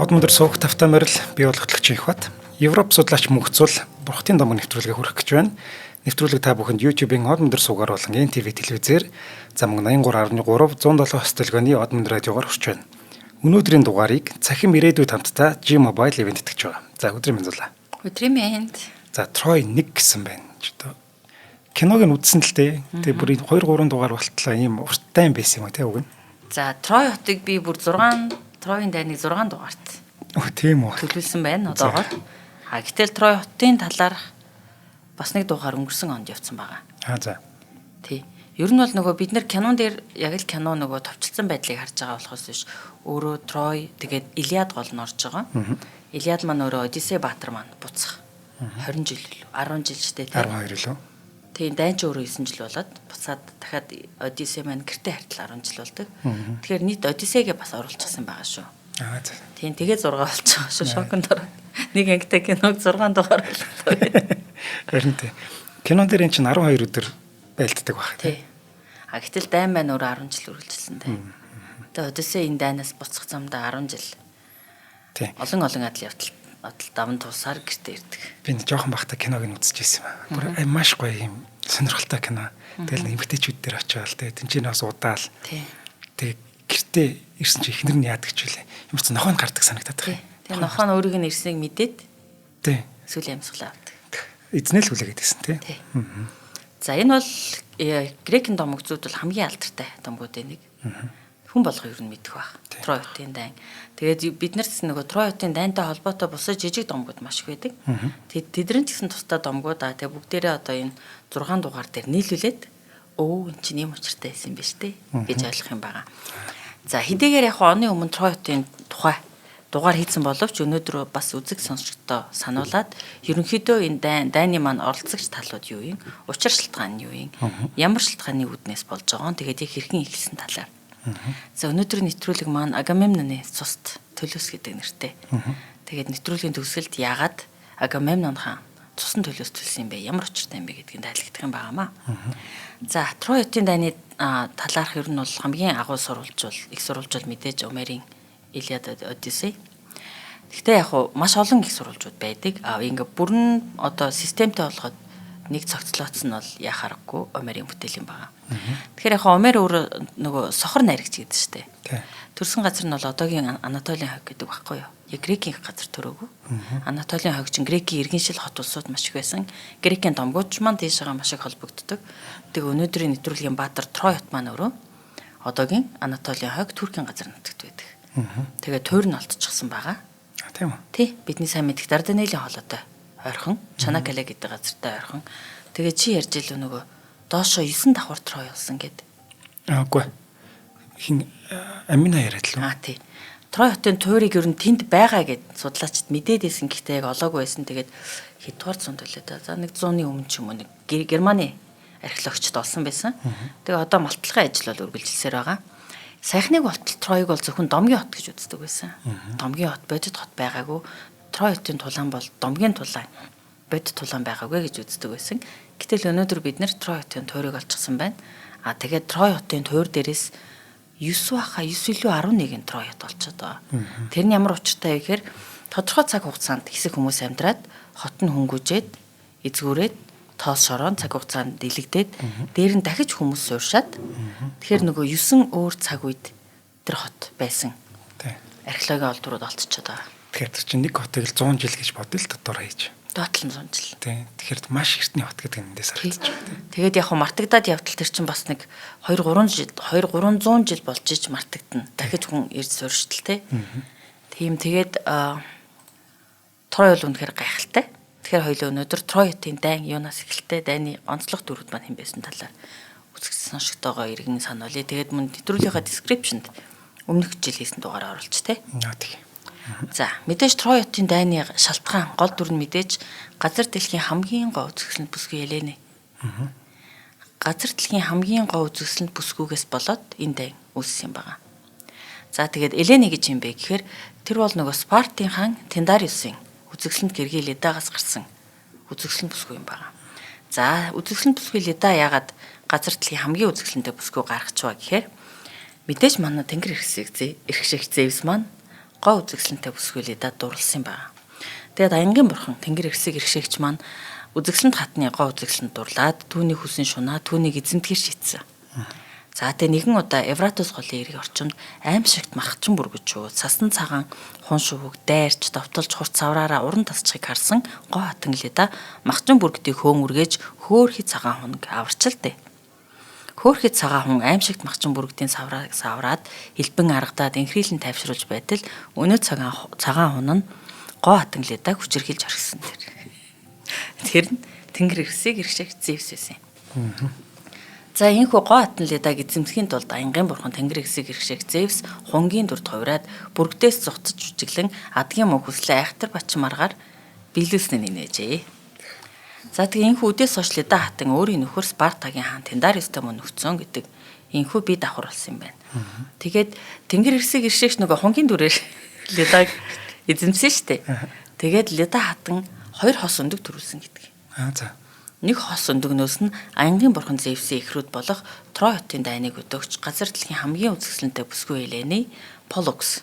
Одмондөр суух тавтай морил бие болготлогч их бат. Европ судлаач мөнхцөл бурхтын домог нэвтрүүлгээ хүргэх гэж байна. Нэвтрүүлэг та бүхэнд YouTube-ийн Одмондөр суугаар болон NTV телевизээр замаг 83.3 107 хос төлгөөний Одмондөр радиогоор хүрч байна. Өнөөдрийн дугаарыг цахим ирээдүйд хамтдаа G-Mobile event итгэж байгаа. За өдрийн мэндэлээ. Өдрийн мэнд. За Troy 1 гэсэн байна. Киног нь үзсэн л дээ. Тэгээ бүр 2 3 дугаар болтлоо ийм урттай юм байсан юм а тий үг нь. За Troy хотыг би бүр 6 Troy-ын дайныг 6 дугаарт. Тийм үү. Төлөвлөсөн байна одоогоор. Гэтэл Troy хотын талаар бас нэг дугаар өнгөрсөн онд явцсан байгаа. За. Тий. Ер нь бол нөгөө бид нэр кинон дээр яг л кино нөгөө товчлсон байдлыг харж байгаа болохоос биш өөрөө Troy тэгээд Илиад гол нь орж байгаа. Илиад маань өөрөө Одиссей баатар маань буцах 20 жил лөө 10 жил ч тий. 12 лөө. Тийм дайнч өөрөө 9 жил болоод буцаад дахиад Одиссей маань гэртээ хартал 10 жил болдог. Тэгэхээр нийт Одиссейгээ бас оруулчихсан байгаа шүү. За. Тийм тэгээ 6 болчихсон шүү. Шоконд ороод нэг ангитай киног 6 дугаар боллоо. Харин тий. Кинон дээр эн чинь 12 өдөр байлддаг баг. Тий. Гэтэл дайн маань өөрөө 10 жил үргэлжилсэн дээ. Тэгээ Одиссей энэ дайнаас буцах замдаа 10 жил. Тий. Олон адал явдал даван туусаар гэртээ ирдэг. Би нэг жоохон бахта киног нь үзчихсэн юм аа. Бүр маш гоё юм сонирхолтой кино. Тэгэл эмгтээчүүд дээр очиод тэгээ тэнцэнээс удаал. Тий. Тэгээ гэртээ ирсэн чи эхнэр нь яадаг ч үлээ. Юм ч нохоо гардаг санагдаад байна. Тэгээ нохоо нь өөрийг нь ирснийг мэдээд тий. эсвэл амьсгалаа авдаг. Эзнэл хүлээгээд байсан тий. За энэ бол грекийн домогцууд бол хамгийн алдартай домгуудын нэг. Хүн болгоо ер нь мэдэх баг. Troy хотын дайн. Тэгээд бид нарт нөгөө Troy хотын дайнтай холбоотой бусад жижиг домгууд маш их байдаг. Тэдний ч гэсэн тусдаа домгууд тэгээд бүгдээрээ одоо энэ 6 дугаар дээр нийлүүлээд эн чинь юм учиртай байсан юм биш үү гэж ойлгох юм байгаа. За хэдийгээр яг оны өмнө Troy хотын тухай дугаар хийсэн боловч өнөөдөр бас үзэг сонсогчдоо сануулад ерөнхийдөө энэ дайны маань оролцогч талууд юу юм? Учир шалтгаан нь юу юм? Ямар шалтгааны үүднээс болж байгаа нь тэгээд яг хэрхэн ихэлсэн талаар. За өнөөдрийн нэвтрүүлэг маань Агамемноны цуст төлөөс гэдэг нэртэй. Тэгээд нэвтрүүлгийн төгсгөлд яагаад Агамемнон хаан цусны төлөөс төлсөн юм бэ? Ямар учиртай юм бэ гэдгийг тайлбарлах юм байнамаа. За Troy хотын дайны талаарх ер нь бол хамгийн агуу их сурвалжуул мэдээж Homère-ийн Илиад Одиссей. Гэхдээ яг маш олон их сурвалжууд байдаг. Ингээ бүрэн одоо системтэй болгоод нэг цогцлооц нь бол яхаа аргагүй Homère-ийн бүтээл юм байна. Тэгэхээр яг Homère өөрөө нөгөө сохор найрагч гэдэг шүү дээ. Төрсөн газар нь бол одоогийн Анатолийн хойг гэдэг багхгүй юу? Яг Грекийн газар төрөөгүй. Анатолийн хойг чинь Грекийн иргэншил хот улсууд маш их байсан. Грекийн домгуудч маань тийшээгээ маш их холбогддог. Тэгээ өнөөдрийн нэвтрүүлгийн баатар Troy хот маань өөрөө одоогийн Анатолийн хойг Туркийн газар нутагт байдаг. Тэгээ тойр нь олдчихсан байгаа. Тийм үү? Тий, бидний сайн мэдих Дарданеллийн хоолойтой ойрхон, Чанакале гэдэг газартай ойрхон. Тэгээ чи ярьж илүү нөгөө доошо 9 давхар Troy болсон гэд. Үгүй. Хин Амина яриад л. Тий. Troy хотын туйрыг ер нь тэнд байгаа гэд судлаачид мэдээд исэн гэхдээ яг олоогүй байсан. Тэгээд хэдугаар зуунд төлөө та. За 100-ны өмнө ч юм уу нэг Германы археологчд олсон байсан. Тэгээ одоо малтлагын ажил бол үргэлжилсээр байгаа. Сайхныг болтол Troy-г бол зөвхөн домгийн хот гэж үздэг байсан. Домгийн хот бодит хот байгаагүй. Troy хотын тулаан бол домгийн тулаан. Бодит тулаан байгаагүй гэж үздэг байсан. Гэтэл өнөөдөр бид нэр Troy хотын туйрыг олчихсан байна. Тэгээд Troy хотын туйр дээрээс 9 баха 9 илүү 11 Troy хот болчиход байгаа. Тэр нь ямар учиртай вэ гэхээр тодорхой цаг хугацаанд хэсэг хүмүүс амьдраад хот нь хөнгүүжээд эзгүүрээд тоос шорон цаг хугацаанд дэлгдээд дээр нь дахиж хүмүүс сууршаад тэгэхээр нөгөө 9 өөр цаг үед тэр хот байсан. Археологийн олдрууд олцчиход байгаа. Тэгэхээр тэр чинь нэг хотыг л 100 жил гэж бодъё л дотор хийж. Доотлон 100 жил. Тэгэхээр маш эртний хот гэдэг юм дэс харагдаж байна. Тэгээд яг мартагдаад явтал тэр чинь бас нэг 2-300 жил болж иж мартагдана. Дахиж хүн ирж сууршдал те. Тийм тэгээд Troy бол үнэхээр гайхалтай. Тэгэхээр хоёул өнөөдөр Troy хотын дайн юунаас эхэлтэй дайны онцлог дүрүүд маань хэн байсан талаар үзэгч сонсогтойгоо иргэн сануулъя. Тэгээд мөн нэвтрүүлгийнхаа description-д өмнөх жил хийсэн дугаараа оруулж те. За мэдээж Troy хотын дайны шалтгаан гол дүр нь мэдээж газар дэлхийн хамгийн гоо үзэсгэлэнт бүсгүй Елена. Газар дэлхийн хамгийн гоо үзэсгэлэнт бүсгүйгээс болоод энэ дайн үүссэн юм байна. За тэгээд Елена гэж юм бэ гэхээр тэр бол нөгөө Спартын хаан Тендариусын үзэсгэлэнт гэргий Ледагаас гарсан үзэсгэлэнт бүсгүй юм байна. За үзэсгэлэнт бүсгүй Леда яагаад газар дэлхийн хамгийн үзэсгэлэнтэй бүсгүй гаргачваа гэхээр мэдээж манай тэнгэр эрхшигч Зевс маань гоо үзэсгэлэнтэй бүсгүй Лидад дурлсан байна. Тэгээд Аянгийн бурхан Тэнгэр эрсэг иргэшигч маань үзэсгэлэнт хатны гоо үзэсгэлэнт дурлаад түүний хүсэн шунаа түүнийг эзэмтгэж шийдсэн. За тэгээ нэгэн удаа Евратус голын эрэг орчимд аимшигт махчин бүргэж шууд сасан цагаан хун шувууг дайрч довтолж хурц савраараа уран тасчгийг харсан гоо хатан Лида махчин бүргдийг хөөн үргэж хөөхий цагаан хунг аварчилдэ. Хөөхий цагаан хүн аимшигт махчин бүргдийн савраад элбэн аргадаад инхрийлэн тайвшруулж байтал өнөө цагаан хүн нь гоо хатан Лидаг хүчирхийлж орхисон тэр. Тэр нь Тэнгэр эрсийг иргшигч Зевс байсан. За энэхүү гоо хатан Лидаг эзэмсэхийн тулд Аянгийн бурхан Тэнгэр эрсийг иргшигч Зевс хунгийн дүрд хувраад бүргдээс зугтаж жүжиглэн адгийн мөнх хүслээ айхтар бачин маргаар биелүүлснэ нэнэжээ. За тэгээ энэхүү үдээс хойш Лида хатан өөрийн нөхөр Спартагийн хаан Тендариустай мөн нөхцөн гэдэг энэхүү бие давхар болсон юм байна. Тэгээд Тэнгэр эрсийг иргшигч нөгөө хунгийн дүрээр Лидаг эзэмсэн штэ. Тэгээд Лида хатан 2 хос өндөг төрүүлсэн гэдэг. За. Нэг хос өндөгнөөс нь Аянгийн бурхан Зевсийн эхрүүд болох Трой хотын дайныг өдөгч газар дэлхийн хамгийн үзэсгэлэнтэй бүсгүй Елений Полукс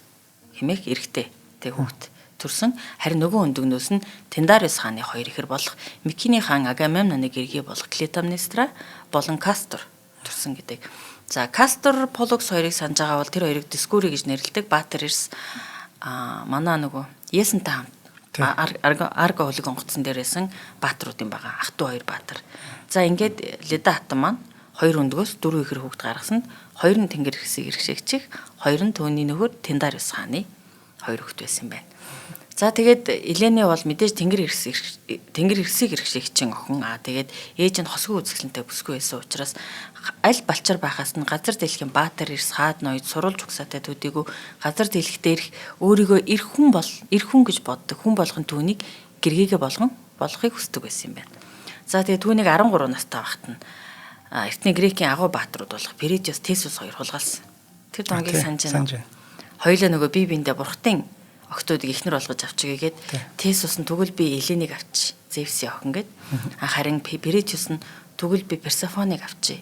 хэмээх эрэгтэй хүүхэд төрсөн. Харин нөгөө өндөгнөөс нь Тендариус хааны 2 эхэр болох Микиний хаан Агамемноныг эргээ болох Клитамнестра болон Кастор төрсөн гэдэг. За Кастор Полукс хоёрыг санаж байгаа бол тэр хоёрыг Дискури гэж нэрлэдэг. Баатар Эрс манай нөгөө Есэнтэй хамт Арго хөлөг онгоцсон дээрээсэн баатруудын байгаа. Ах トゥ 2 баатар. За ингээд Лида хатан маань 2 өндгөөс 4 ихэр хүүхд гаргасанд 2 нь Тэнгэр эрсийг иргшигчих, 2 нь түүний нөхөр Тендариус хааны 2 хүүхд байсан байна. За тэгээд Елений бол мэдээж Тэнгэр эрсийг иргшигчийн охин. Тэгээд ээж нь хосгүй үзэсгэлэнтэй бүсгүй байсан учраас аль балчир байхаас нь газар дэлхийн баатар Эрс хаад ноёд сурулж угсаатай төдийгүй газар дэлхтээ ирэх өөрийгөө эр хүн гэж боддог хүн болгон түүнийг гэргийгэ болгохыг хүсдэг байсан юм байна. За тэгээд түүнийг 13 настай байхад нь эртний Грекийн агуу баатрууд болох Перидиус, Тесус хоёр хулгайлсан. Тэр донгийг санаж байна. Хоёулаа нөгөө бие биендээ бурхтын охтуудыг ихнэр болгож авчигээд Тесус нь тэгвэл би Еленийг авчи Зевсийн охин гэд. Харин Перидиус нь тэгвэл би Персефоныг авчи.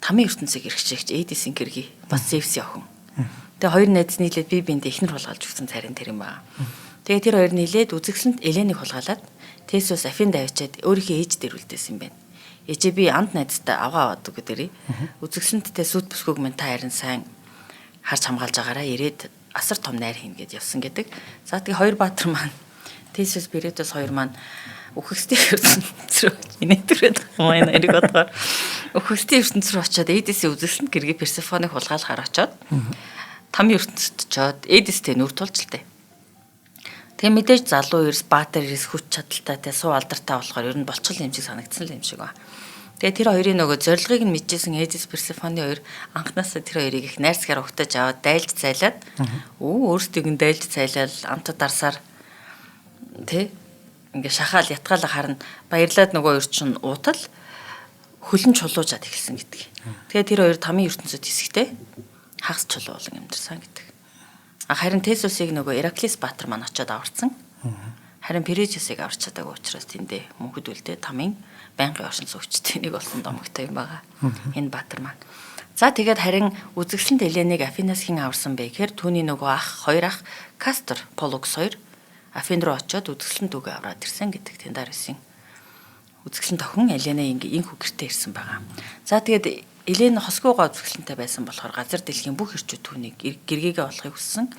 Тамийн ертөнцийг эрхшигч Эдисийн гэргий бас Зевсийн охин. Тэгээ хоёр найз нийлээд бие биендээ ихнэр хулгайлж өгсөн царин тэр юм байна. Тэгээ тэр хоёр нийлээд үзэгсэлд Еленийг хулгайлаад Тесус Афинд авчиад өөрийнхөө ээж дээр үлдээсэн юм байна. Ээжээ би анд найзтай аваад өгөө дээрээ. Үзэгсэлдтэй сүт бүсгүйг минь та харин сайн харж хамгаалж байгаараа ирээд асар том найр хийнэ гэж явсан гэдэг. За тэгээ хоёр баатар маань Тесус Перидиус хоёр маань үхэгсдийн ертөнцөөр инээдрэд маань эриг бодгоор үхэгсдийн ертөнцөөр очиод Эдисийн үзэсгэлэнт гэргий Персефоныг хулгайлахаар очиод тамийн ертөнцөд очиод Эдистэй нүр тулжлаа. Тэгээ мэдээж залуу Эрс баатар Эрс хүч чадалтай суу алдартай болохоор ер нь болцгол юм шиг санагдсан юм шиг ба. Тэгээ тэр хоёрын нөгөө зорилгыг нь мэдчихсэн Эдис Персефоны хоёр анхнаасаа тэр хоёрыг их найрсгаар угтаж аваад дайлж цайлаад өөрсдийг нь дайлж цайлал амтад дарсаар тэ ингээ шахаал ятгаалаа харна баярлаад нөгөө хоёр чинь уутал хөлн чулуужаад эхэлсэн гэдэг. Тэгээ тэр хоёр тамийн ертөнцөд хэсэгтэй хагас чулуу болон амьдсан гэдэг. Харин Тесусыг нөгөө Ираклис баатар маань очиод аварцсан. Харин Перидиусыг аварч чадаагүй учраас тэндээ мөнхөд үлдээ тамийн байнгын оршин суугчдын нэг болсон домогтой юм байгаа. Энэ баатар маань. За тэгээд харин үзэгсэлэнт Еленийг Афинаас хэн аварсан бэ гэхээр түүний нөгөө хоёр ах Кастор, Полукс хоёр Афин руу очиод үзэгсэлэнт үгээ аваад ирсэн гэдэг Тендариусын үзэгсэлэнт охин Еленей инхүү гэртээ ирсэн байгаа. За тэгээд Елен хосгоогоо үзэгсэлэнтэй байсан болохоор газар дэлхийн бүх ирчүүд түүнийг гэргийгээ болохыг хүссэн.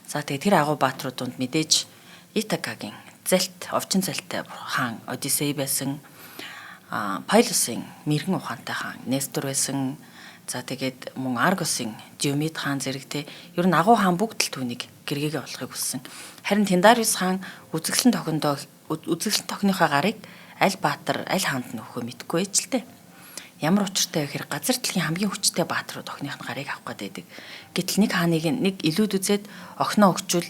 За тэгээд тэр агуу баатрууд донд мэдээж Итакагийн овчин залтай хаан Одиссей байсан. Пайлусын мэрэгэн ухаантай хаан Нестор байсан. За тэгээд мөн Аргосын Диомед хаан зэрэгтэй ер нь агуу хаан бүгд л түүнийг гэргийгээ болохыг хүссэн. Харин Тендариус хаан үзэгсэлэнт охиныхоо гарыг аль баатар аль хаанд нь өгөхөө мэдэхгүй ээжлээ. Ямар учиртай вэ гэхээр газар дэлхийн хамгийн хүчтэй баатрууд охиных нь гарыг авах гэдэг. Гэтэл нэг хааныг нэг илүүд үзээд охиноо өгчүүл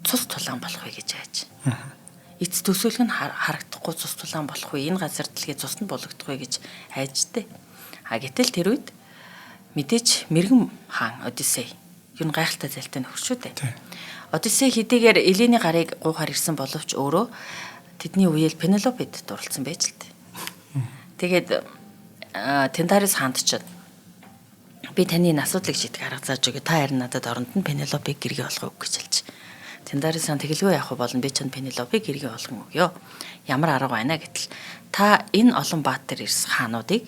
цус тулаан болох вэ гэж хайж. Эц төсөөлөх нь харагдахгүй цус тулаан болох вэ? Энэ газар дэлхий цуснд болгодох вэ гэж хайжтэй. Гэтэл тэр үед мэдээж мэрэгэн хаан Одиссей юу н гайхалтай зайлтай нөхөр шүү дээ. Одиссей хэдийгээр Елений гарыг гуйхаар ирсэн боловч өөрөө тэдний үеэл Пенелопед дурлцсан байж л дээ. Тэгээд Тендариус хаанд ч Би таны энэ асуудлыг шийдэх арга зааж өгье. Та харин надад оронд нь Пенелопыг гэрге болгох үг гэж хэлж. Тэндарисан тэгэлгүй явах болно. Би чанд Пенелопыг гэрге болгон өгье. Ямар арга байна гэтэл та энэ олон баатар ирс хаануудыг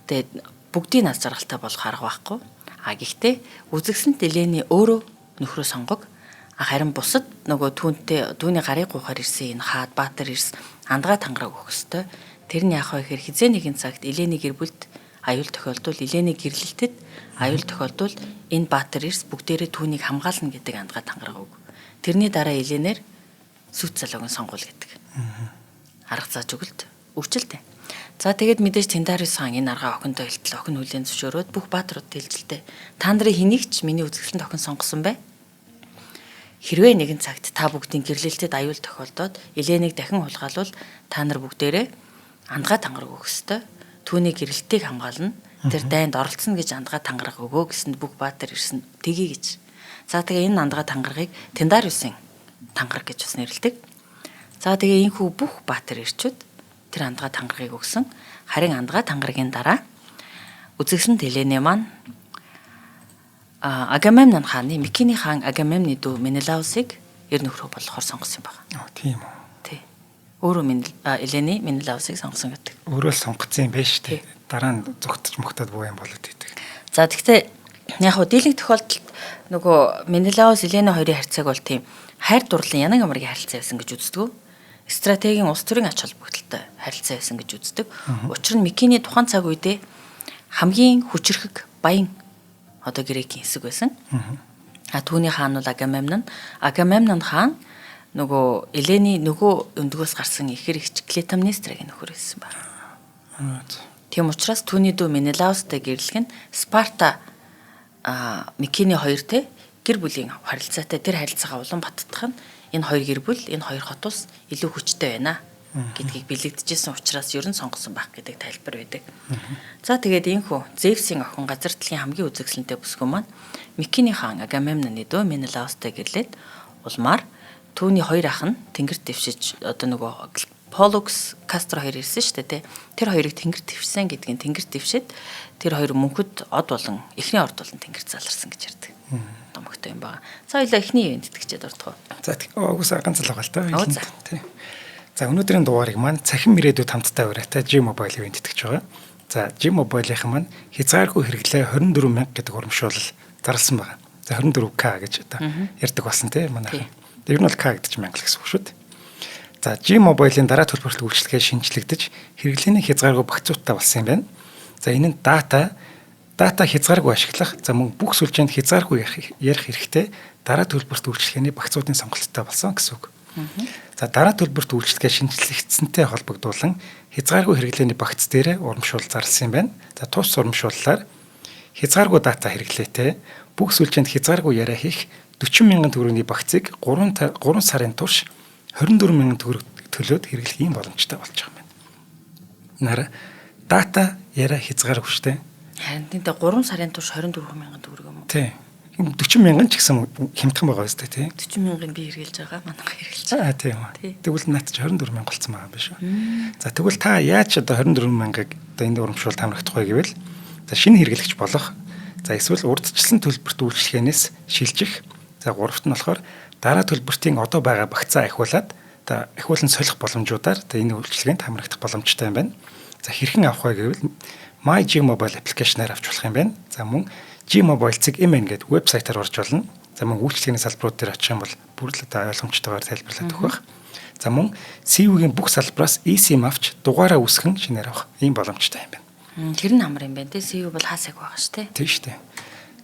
тэгээд бүгдийг наз жаргалтай болох арга байхгүй. А гэхдээ үзэгсэнт Елений өөрөө нөхрөө сонгог. Харин бусад нөгөө түүний гарыг гуйхаар ирсэн энэ хаад баатар ирс андгаа тангараг өгөх ёстой. Тэр нь яах вэ гэхээр хизээ нэгэн цагт Елений гэр бүлд аюул тохиолдвол Елений гэрлэлтэд аюул тохиолдвол энэ баатар ирс бүгдээрээ түүнийг хамгаална гэдэг андгаа тангараг өг. Тэрний дараа Еленээр сүт залууг сонгуул гэдэг. Арга зааж өгөлт өгчлээ. За тэгээд мэдээж Тендариус хаан энэ арга охиндоо хэлтэл охин хүлээн зөвшөөрөөд бүх баатрууд хэлжилтэй. Та нарын хэнийг ч миний үзэсгэлэнт охин сонгосон бай. Хэрвээ нэгэн цагт та бүгдийн гэрлэлтэд аюул тохиолдоод Еленийг дахин хулгайлвал та нар бүгдээрээ андгаа тангараг өгөх ёстой. Түүний гэрэлтийг хамгаална. Тэр дайнд оролцсон гэж андгаа тангараг өгөө гэсэнд бүх баатар ирсэн тгий гэж. За тэгээ энэ андгаа тангарагыг Тендариусын тангараг гэж бас нэрлэдэг. За тэгээ энэхүү бүх баатар ирчүүд тэр андгаа тангарагыг өгсөн. Харин андгаа тангарагийн дараа үзэгсэнт Елений маань Агамемнон хааны Микений хаан Агамемны дүү Менелаусыг ер нөхрөө болгохоор сонгосон юм байна. Тийм үү. Тий. Өөрөө Елений Менелаусыг сонгосон гэдэг. Өөрөө л сонгоцсон юм байна шүү дээ. Дараа нь зүгтж мөхтөд буу юм болоод идэг. За тэгтээ яг хөө дийлэнх тохиолдолд нөгөө Менелаус Елений хоёрын харьцааг бол тийм хайр дурлалын янаг амрын харилцаа байсан гэж үздэг. Стратегийн улс төрийн ач холбогдолтой харилцаа байсан гэж үздэг. Учир нь Микений тухайн цаг үедээ хамгийн хүчрхэг баян одоо грекийн хэсэг байсан. Түүний хаан бол Агамемнон хаан нөгөө Елений нөгөө өндгөөс гарсан ихэр ихч Клетамнестрагийн нөхөр байсан байна. Тийм учраас түүний дүү Менелаустай гэрлэх нь Спарта Микений хоёртой гэр бүлийн харилцаатай тэр харилцаагаа улам баттгах нь энэ хоёр гэр бүл энэ хоёр хот улс илүү хүчтэй байна гэдгийг бэлэгдэжсэн учраас ер нь сонгосон байх гэдэг тайлбар байдаг. За тэгээд энэхүү Зевсийн охин газар дэлхийн хамгийн үзэгсэлэнтэй бүсгүн маань Микений хаан Агамемноны дөө Менелаустай гэрлээд улмаар түүний хоёр ах нь тэнгэрт дэвшиж одоо нөгөө Полукс Кастро хоёр ирсэн шүү дээ. Тэр хоёрыг тэнгэрт дэвшсэн гэдгийг тэнгэрт дэвшээд тэр хоёр мөнхөд од болон эхний орд болон тэнгэрт заларсан гэж ярьдаг. Томогтой юм байна. За хоёлаа эхний ивент итгэжээд ордгоо. За угсаа ганц л байгаа л та. Тий. За өнөөдрийн дугаарыг маань цахим ирээдүйд хамттай ураатай G-Mobile ивент итгэж байгаа. За G-Mobile-ийн маань хязгааргүй хэрэглээ 24,000 гэдэг урамшуулал зарласан байна. За 24K гэж одоо ярьдаг болсон тий манай. Тэр нь бол K гэдэг чинь 1000 гэсэн үг шүү дээ. За G-Mobile-ийн дараа төлбөрт үйлчилгээ шинжлэгдэж хэрэглээний хязгааргүй багцууттай болсон юм байна. За энэ нь дата хязгааргүй ашиглах, за мөн бүх сүлжээнд хязгааргүй ярих хэрэгтэй дараа төлбөрт үйлчилгээний багцуудын сонголттой болсон гэсэн үг. За дараа төлбөрт үйлчилгээ шинжлэгдсэнтэй холбогдуулан хязгааргүй хэрэглээний багц дээр урамшуул зарласан юм байна. За тус урамшууллаар хязгааргүй дата хэрэглээтэй бүх сүлжээнд хязгааргүй яриа хийх 40,000 төгрөгийн багцыг 3 сарын турш 24,000 төгрөг төлөөд хэрэглэх юм боломжтой болж байгаа юм байна. Нара дата яриа хязгааргүй шүү дээ. Харин тийм 3 сарын турш 24,000 төгрөг юм уу? Тий. 40,000 ч гэсэн хямдхан байгаа үстэй тий. 40,000-ыг би хэрэглэж байгаа, манайха хэрэглэж байгаа. Тийм. Тэгвэл наад чи 24,000 болцсон байгаа юм биш үү? За тэгвэл та яаж одоо 24,000-ыг одоо энэ урамшуул хамрагдах вэ гэвэл за шинэ хэрэглэгч болох. За эсвэл урдчилсан төлбөрт үйлчлэгээнээс шилжих. За гуравт нь болохоор дараа төлбөртийн одоо байгаа багцаа ахиулаад одоо ахиулан солих боломжуудаар одоо энэ үйлчлэгэнд хамрагдах боломжтой юм байна. За хэрхэн авах вэ гэвэл My G-Mobile аппликейшнээр авч болох юм байна. За мөн G-Mobile.mn гэдэг вебсайтаар орж болно. За мөн үйлчлэгээний салбарууд дээр очих юм бол бүр л одоо ойлгомжтойгоор тайлбарлаад өгөх байх. За мөн CU-гийн бүх салбараас eSIM авч дугаараа үүсгэн шинээр авах ийм боломжтой юм байна. Тэр нь амар юм байна те. CU бол хаасаг байгаа шүү дээ. Тийм шүү дээ.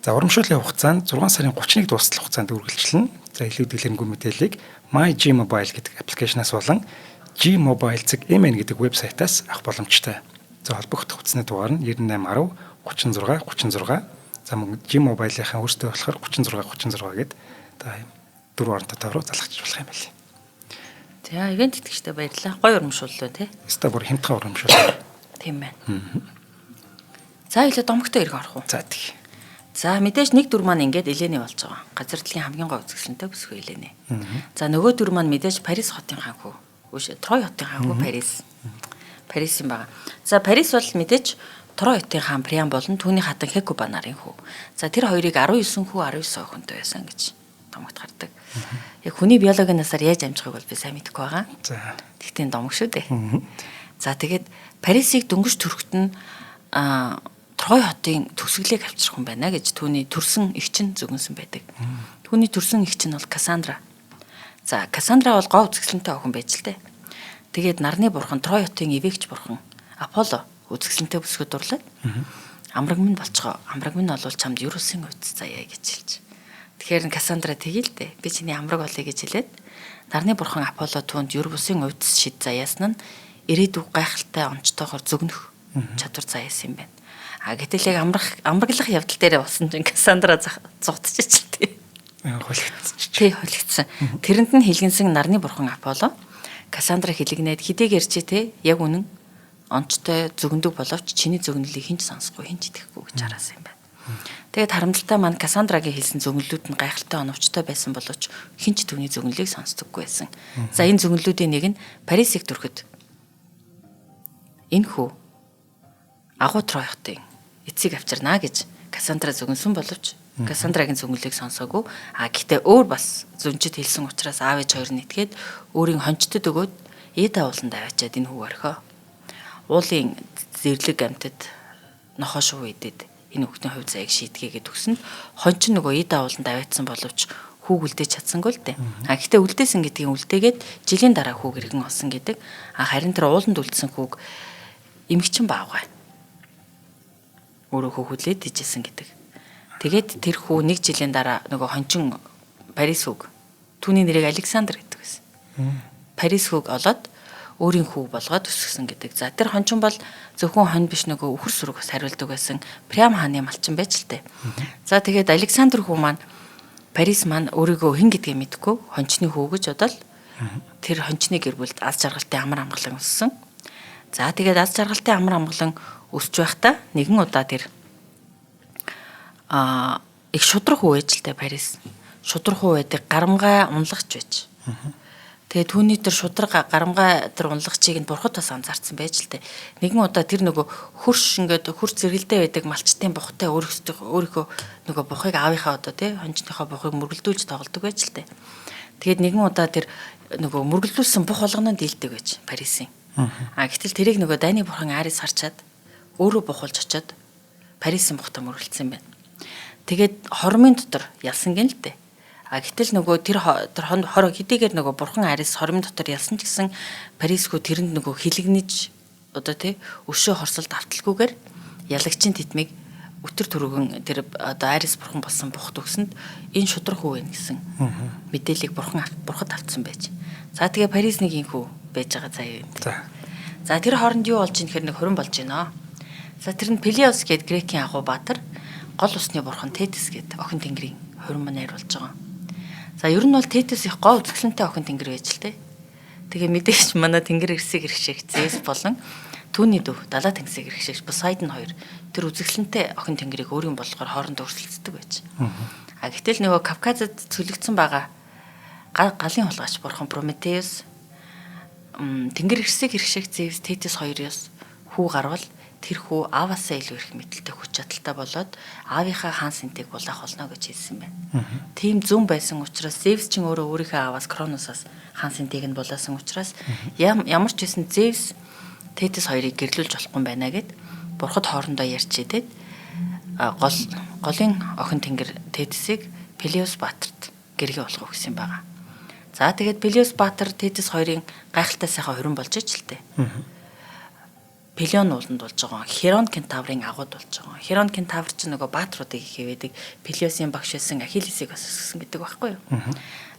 За урамшууллын хугацаанд 6 сарын 31-нд дуустал хугацаанд үргэлжлэнэ. За илүү дэлгэрэнгүй мэдээллийг My G-Mobile гэдэг аппликейшнаас болон G-Mobile.mn гэдэг вебсайтаас авах боломжтой. За холбогдох утасны дугаар нь 9810 36 36. За мөн G-Mobile-ийн өөртөө болохоор 36 36 гэдэг одоо 4 орон дотор залгаж болох юм байна. За ивент итгэжтэй баярлалаа. Гоё урамшууллаа тий. Өстой бүр хямдхан урамшууллаа. Тийм байна. За илүү домогтой ирэх орох уу? За тий. За мэдээж нэг дүр маань ингээд Елений болж байгаа. Газар дэлхийн хамгийн гой үзэсгэлэнтэй бүсгүй Елений. За нөгөө дүр маань мэдээж Парис хотын ханхүү. Трой хотын ханхүү Парис. Парис юм байна. За Парис бол мэдээж Тройтын хаан Приам болон түүний хатан Хекуба нарын хүү. За тэр хоёрыг 19 хүү 19 охинтой байсан гэж домогт гардаг. Яг хүний биологийн насаар яаж амжихыг бол би сайн мэдэхгүй байгаа. За. Тэгтээ домог шүү дээ. За тэгээд Парисыг дөнгөж төрөхт нь Трой хотын төгсгөлийг авчрах юм байна гэж түүний төрсөн эгч нь зөгнсөн байдаг. Түүний төрсөн эгч нь бол Кассандра. За Кассандра бол гоо үзэсгэлэнтэй охин байж л дээ. Тэгээд нарны бурхан Трой хотын эвэгч бурхан Аполло үзэсгэлэнтэй бүсгүүд дурлаад амраг минь болцгоо. Амраг минь олвол чамд юусын үйц заяа гэж хэлж. Тэгэхээр Кассандра тгийл дээ. Би чиний амраг болъё гэж хэлээд нарны бурхан Аполло түүнд юр бусын үйц шид заяасан нь ирээдүг гайхалтай онцтойгоор зөгнөх чадвар заяасан юм байна. Гэтэл яг амраглах явдал дээр болсон чинь Кассандра зугтчихж тий. Холигдсон. Тэрэнд нь хэлгэнсэн нарны бурхан Аполло Кассандра хэлгнээд хэдийг ярьж те яг үнэн онцтой зөгндөг боловч чиний зөгнөлийг хинч сонсохгүй хинч итгэхгүй гэж хараасан юм байна. Тэгээд харамсалтай маань Кассандрагийн хэлсэн зөгнөлүүд нь гайхалтай оновчтой байсан боловч хинч түүний зөгнөлийг сонсдоггүй байсан. За энэ зөгнөлүүдийн нэг нь Парисыг төрөхөд энэ хүү агуу Трой хотын эцсийг авчирнаа гэж Кассандра зөгнсөн боловч Кассандрагийн зөгнөлийг сонсоогүй. Гэхдээ өөр бас зүнчид хэлсэн учраас аав ээж хоёр нэтгээд өөрийн хончтод өгөөд Эд авууланд аваачаад энэ хүү орхио. Уулын зэрлэг амтад нохоо шуу идэд энэ хүүхдийн хувь заяаг шийдгээгээд өгсөнд хонч нөгөө Эд авууланд аваачсан боловч хүүг үлдээж чадсангүй л дээ. Гэхдээ үлдээсэн гэдгийг үлдээгээд жилийн дараа хүүг иргэн олсон гэдэг. Харин тэр ууланд үлдсэн хүүг эмгэгчин баавгай. Өөрөө хүүхүлээд дижсэн гэдэг. Тэгээд тэр хүү нэг жилийн дараа нөгөө хончин Парис хүүг түүний нэрийг Александр гэдэг байсан. Парис хүүг олоод өөрийн хүү болгоод өсгсөн гэдэг. За тэр хончин бол зөвхөн хон биш нөгөө үхэр сүрэг бас хариулдаг байсан. Приам хааны малчин байж л тээ. За тэгээд Александр хүү маань Парис маань өөрийгөө хэн гэдгийг мэдэхгүй хончны хүү гэж бодоод тэр хончны гэр бүлд аз жаргалтай амар амгалан өссөн. За тэгээд аз жаргалтай амар амгалан өсч байхдаа нэгэн удаа тэр их шудрах хүү ээж л тээ Парис. Шудрах хүү байдаг гарамгай унлагч байж. Тэгээ түүний тэр шудраг гарамгай тэр унлагчийг нь бурхад бас анзаарсан байж л дээ. Нэгэн удаа тэр нөгөө хөрш ингээд хөрс зэрэгэлдээ байдаг малчтын бухтай өөрийнхөө нөгөө бухыг аавынхаа одоо тий хончныхоо бухыг мөргөлдүүлж тоглодог байж л дээ. Тэгээд нэгэн удаа тэр нөгөө мөргөлдүүлсэн бух болгоно дийлдэг байж Парисын. Гэтэл тэрийг нөгөө дайны бурхан Арис харчаад өөрөө бухуулж очиод Парисын бухтаа мөргөлдсөн юм байна. Тэгээд хормын дотор ялсан гэн л дээ. Гэтэл нөгөө тэр хор хэдийгээр нөгөө бурхан Арис хормын дотор ялсан ч гэсэн Парисгүй тэрэнд нөгөө хилэгнэж одоо тий өшөө хорсолд авталгүйгээр ялагчийн титмиг өтөр төрөгөн тэр одоо Арис бурхан болсон бухт өгсөнд энэ шудрах хүү вэ гэсэн мэдээллийг бурхад автсан байж. За тэгээ Парис нэг инхүү байж байгаа заяа юм. За тэр хооронд юу болж ийн гэхээр нэг хорин болж байна. За тэр нь Пелиос гээд Грекийн агуу баатар гол усны бурхан Тетис гээд охин тэнгэрийн хорин маань найруулж байгаа. За ер нь бол Тетис их гоо үзэсгэлэнтэй охин тэнгэр байж л дээ. Тэгээ мэдээж манай тэнгэр ирсэг иргэшиг Зевс болон түүний дүү далаа тэнгисийг иргэшиг Посейдон хоёр тэр үзэсгэлэнтэй охин тэнгэрийг өөрийн болохоор хоорондоо өрсөлддөг байж. Гэтэл нөгөө Кавказад цөлөгдсөн байгаа галын хулгайч бурхан Прометеус тэнгэр ирсэг иргэшиг Зевс Тетис хоёроос хүү гарвал тэр хүү ааваасаа илүү их мэдлэлтэй хүч чадалтай болоод аавынхаа хаан сэнтийг булаах болно гэж хэлсэн байна. Тийм зүн байсан учраас Зевс ч өөрөө өөрийнхөө ааваас Кроносоос хаан сэнтийг нь булаасан учраас ямар ч байсан Зевс Тетис хоёрыг гэрлүүлж болохгүй байна гэд бурхад хоорондоо ярьж идэд голын охин тэнгэр Тетисийг Пелиос баатарт гэргээ болгох гэсэн байгаа. За тэгээд Пелиос баатар Тетис хоёрын гайхалтай сайхан хорин болж ичэлтэй. Пелион ууланд болж байгаа. Херон кентаврын агууд болж байгаа. Херон кентавр ч нөгөө баатруудыг хийвэдэг. Пелиосын багш байсан Ахиллесийг бас өсгсөн гэдэг байхгүй юу?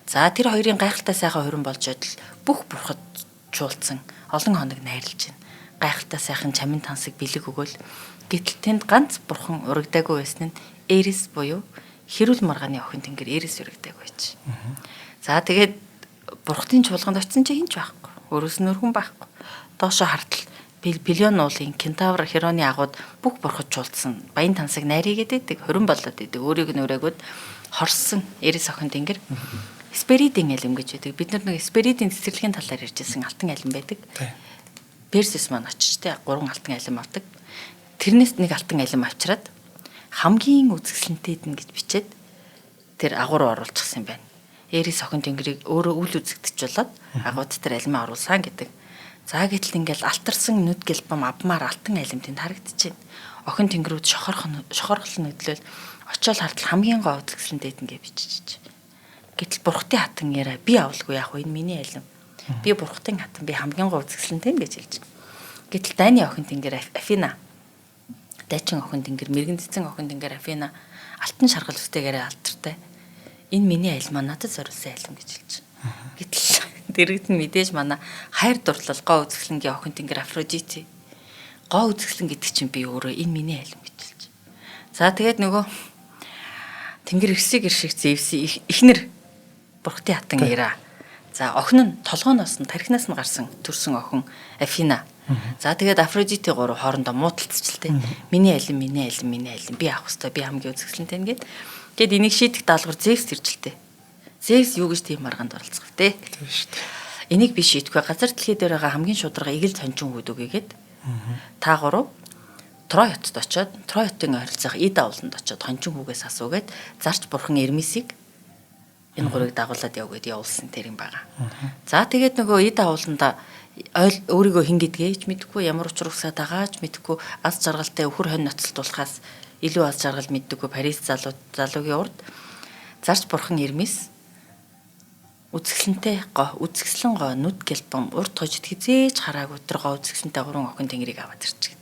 За тэр хоёрын гайхалтай сайхан хорин болж идэл бүх бурхад чуулцсан олон хоног найрлж байна. Гайхалтай сайхан чамин тансыг бэлэг өгөөл гэтэл тэнд ганц бурхан урагдаагүй байсан нь Эрис буюу хэрүүл маргааны охин тэнгэр Эрис урагдаагүй байж. За тэгээд бурхтын чуулганд очисон чинь хинч байхгүй. Өөрөөс нь өргөн байхгүй. Доошо хартал Пелион уулын кентавр Хероны агууд бүх бурхад чуулдсан баян тансаг найрыгээд идэг хорин болоод идэг өөрийг нь өрөөгөөд хорсон Эрис охин тэнгэр Сперидийн алим гэж байдаг. Бид нар нэг Сперидийн цэцэрлэгийн талаар ярьжсэн алтан алим байдаг. Персис маань очиж тэ 3 алтан алим авдаг. тэрнээс нэг алтан алим авчираад хамгийн үзэсгэлэнтэйд нь гэж бичээд тэр агуу руу оруулчихсан юм байна. Эрис охин тэнгэрийг өөрөө үл үзэгдэж болоод агууд тэр алимаа оруулсан гэдэг. За гэтэл ингээл алтарсан нүд гэлбэм авмаар алтан алим тэнд харагдчихэв. Охин тэнгэрүүд шохорхол нүдлэл очиод хартал хамгийн гоо үзэсгэлэнтэйд нь гэж бичиж. Гэтэл бурхтын хатан яриа би авалгүй яах вэ? Энэ миний алим. Би бурхтын хатан би хамгийн гоо үзэсгэлэнтэй гэж хэлж. Гэтэл дайны охин тэнгэр Афина дайчин охин тэнгэр мэрэгэн цэцэн охин тэнгэр Афина алтан шаргал үстэйгээр алдартай. Энэ миний алим надад зориулсан алим гэж хэлж. Гэтэл дэрэгд нь мэдээж манай хайр дурлал гоо үзэсгэлэнгийн охин тэнгэр Афродити. Гоо үзэсгэлэн гэдэг чинь би өөрөө энэ миний алим гэж хэлж. За тэгээд нөгөө тэнгэр ирсийг ирших Зевс ихнэр бурхтын хатан Гера. За охин нь толгооноос нь тархинаас нь гарсан төрсөн охин Афина. За тэгээд Афродити гурав хоорондоо муудалцчихлээ. Миний алим, миний алим, миний алим. Би авах ёстой, би хамгийн үзэсгэлэнтэй нэгэд. Тэгэд энийг шийдэх даалгавар Зевс иржилтэй. Зевс юу гэж тийм маргаанд оролцох вэ? Тийм шүү дээ. Энийг би шийдэхгүй. Газар дэлхий дээр байгаа хамгийн шударга игэл сончин хүүд үгээгээд та гурав Трой хотод очиод Трой хотын ойролцоох Ида ууланд очиод хончин хүүгээс асуугээд зарч бурхан Эрмисийг энэ гурыг дагуулад яв гэдээ явуулсан тэр юм байгаа. За тэгээд нөгөө Ида ууланда өөрийгөө хин гэдгээч мэдэхгүй, ямар учир усаад байгаач мэдэхгүй, аз жаргалтай өхөр хонь ноцтолтуулахаас илүү аз жаргал мэддэггүй Парис залуугийн урд зарч бурхан Эрмис үзэсгэлэн гоо нүд гэлбэм урд хожид хизээж хараагүй тэр гоо үзэсгэлэнтэй гурван охин тэнгэрийг аваад ирчихэв.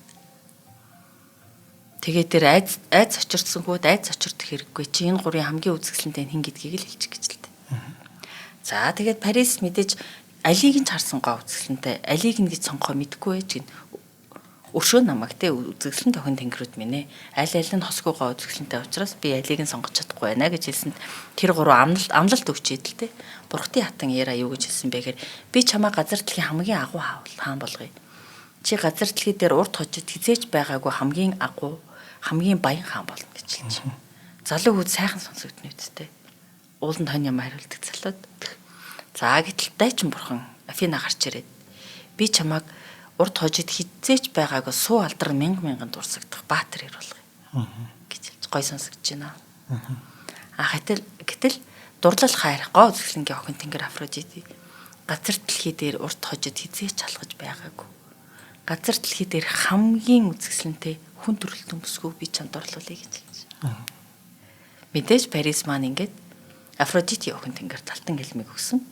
Тэгээд тэр айц очирдсан хүүд айц очирдох хэрэггүй чи энэ гурийн хамгийн үзэсгэлэнтэй хин гэдгийг л хэлчих гэж л дээ. За тэгээд Парис мэдээж алийг нь харсан гоо үзэсгэлэнтэй алийг нь гэж сонгохоо мэдгүй байж гин өшөө намайг те үзэсгэлэн тохин тэнгэрүүд минь аль нь хосгүй гоо үзэсгэлэнтэй учраас би алийг нь сонгож чадахгүй байна гэж хэлсэнд тэр гурав амлалт өгчээд л те бурхтын хатан яриа юу гэж хэлсэн бэ гэхээр би чамаа газар дэлхийн хамгийн агуу хаан болгоё. Чи газар дэлхий дээр урд хожид хизээж байгаагүй хамгийн агуу хамгийн баян хаан болно гэж хэлж. Залуу хүүд сайхан сонсогдно үсттэй. Ууланд хон юм хариулдаг залууд. За гэтэл дайчин бурхан Афина гарч ирээд би чамааг урд хожид хизээч байгаагүй суу алдар мянган дурсагдах баатар ир болгоё гэж хэлж гой сонсогдож байна. Гэтэл дурлал хайр гоо үзэсгэлэнгийн охин тэнгэр Афродити газар дэлхий дээр урд хожид хизээч алхаж байгаагүй. Газар дэлхий дээр хамгийн үзэсгэлэнтэй хүн төрөлтөн бүсгүй би чамд орлуулъя гэж хэлж. Мэдээж Парис маань ингээд Афродити охин тэнгэр талтан хэлмийг өгсөн.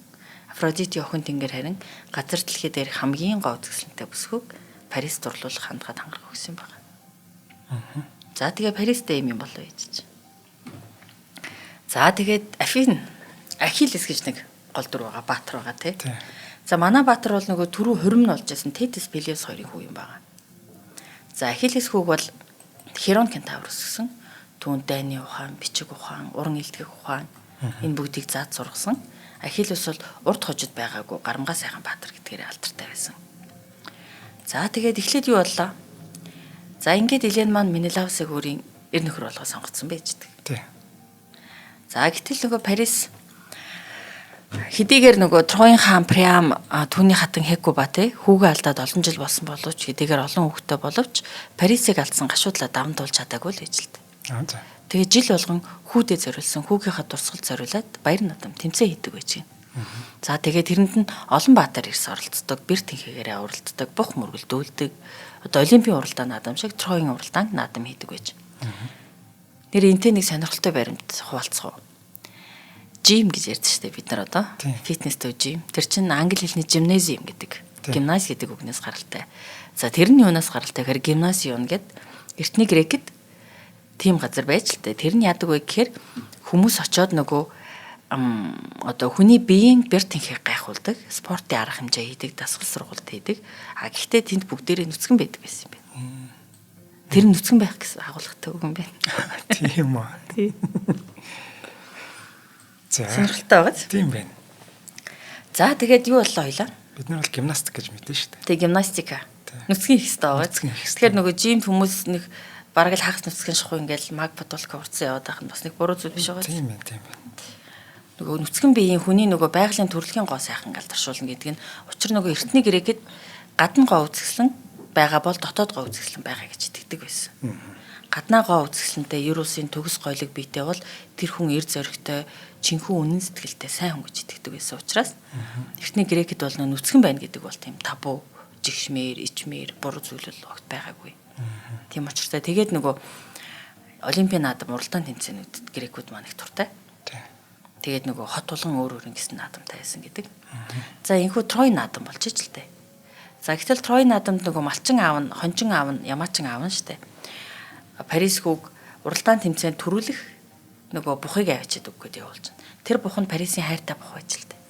Афродити охин тэнгэр харин газар дэлхий дээр хамгийн гоо үзэсгэлэнтэй бүсгүйг Парис дурлуулах хандгаад хангарах өгсөн байна. За тэгээ Паристэй юм болов гэж. За тэгээд Ахиллес гэж нэг гол дүр байгаа, баатар байгаа тий. За манай баатар бол нөгөө түрүү хурим нь болж байсан Тетис Пелеус хоёрын хүү юм байгаа. За Ахиллес хүүг бол Херон Кентаврус гэсэн түүн дайны ухаан, бичиг ухаан, уран илтгэх ухаан энэ бүгдийг заад сургасан. Ахиллес бол урд хожид байгаагүй гарамгаа сайхан баатар гэдгээр алдартай байсан. За тэгээд эхлээд юу боллоо? За ингээд Элен маань Менелаусыг өөрийн эр нөхөр болгоо сонгоцсон байж дээ. Тий. За гэтэл нөгөө Парис хэдийгээр нөгөө Троийн хаан Приам түүний хатан Хекуба хүүгээ алдаад олон жил болсон боловч хэдийгээр олон хүүхэдтэй боловч Парисыг алдсан гашуудлаа давмдуулж чадаагүй л байж л дээ. Тэгээ жил болгон хүүдээ зориулсан хүүгийнхаа дурсгалд зориулаад баяр надам тэмцээн хийдэг байж гин. За тэгээ тэрэнд нь олон баатар ирс оролцдог, бэр тэнхээгээр уралддаг, бух мөргөл дүүлдэг. Одоо Олимпийн уралдаан наадам шиг Троийн уралдаанд наадам хийдэг байж. Нэр энтэй нэг сонирхолтой баримт хуваалцах уу? Жим гэж ярьдаг шүү дээ бид нар одоо. Фитнес төв жим. Тэр чинь англи хэлний гимназиум гэдэг. Гимназ гэдэг үгнээс гаралтай. За тэрний юунаас гаралтай гэхээр гимназиум гэд эртний грекэд тийм газар байж л дээ. Тэр нь яадаг вэ гэхээр хүмүүс очиод нөгөө одоо хүний биеийн бэр тэнхийг гайхуулдаг, спортын арга хэмжээ хийдэг, дасгал сургалт хийдэг. Гэхдээ тэнд бүгдээрээ нүцгэн байдаг байсан юм байна. Тэр нүцгэн байх гэсэн агуулгатай үг юм байна. Тийм үү. Тийм. За. Сонирхолтой байгааз. Тийм байна. За тэгээд юу боллоо хоёлаа? Бид нар бол гимнастик гэж мэдэн шүү дээ. Тэгээ гимнастика. Нүцгэн хийх хэрэгтэй байгаа. Тэгэхээр нөгөө жим хүмүүс нэг бараг л хагас нүцгэн шахуу ингээл маг бодолко урцсан яваад байх нь бас нэг буруу зүйл биш байгаа. Тийм байна, тийм байна. Нөгөө нүцгэн биеийн хүний нөгөө байгалийн төрөлхийн гоо сайхан галдаршуулна гэдэг нь учир нөгөө эртний грекэд гадна гоо үзэсгэлэн байгаа бол дотоод гоо үзэсгэлэн байгаа гэж итгэдэг байсан. Гаднаа гоо үзэсгэлэнтэй ер улсын төгс гоёлог биетэй бол тэр хүн эр зоригтой чинхүү үнэн сэтгэлтэй сайн хүн гэж итгэдэг байсан учраас эртний грекэд бол нүцгэн байна гэдэг бол тийм табу, жигшмээр, ичмээр буруу зүйл бол огт байгаагүй. Тийм учраас тэгээд нөгөө Олимпийн наадам уралдаан тэмцээнүүдэд грекүүд маань их туртай. Тэгээд нөгөө хот тулган өөр өөр ингэсэн наадамтай байсан гэдэг. За энэхүү Трой наадам болж иж л дээ. За гэтэл Трой наадамд нөгөө малчин аав нь, хончин аав нь, ямаачин аав нь штэ. Парис хүүг уралдаан тэмцээнд төрүүлэх нөгөө бухыг авчиад өгөхөд явуулж байна. Тэр бух нь Парисын хайртай бух байж л дээ.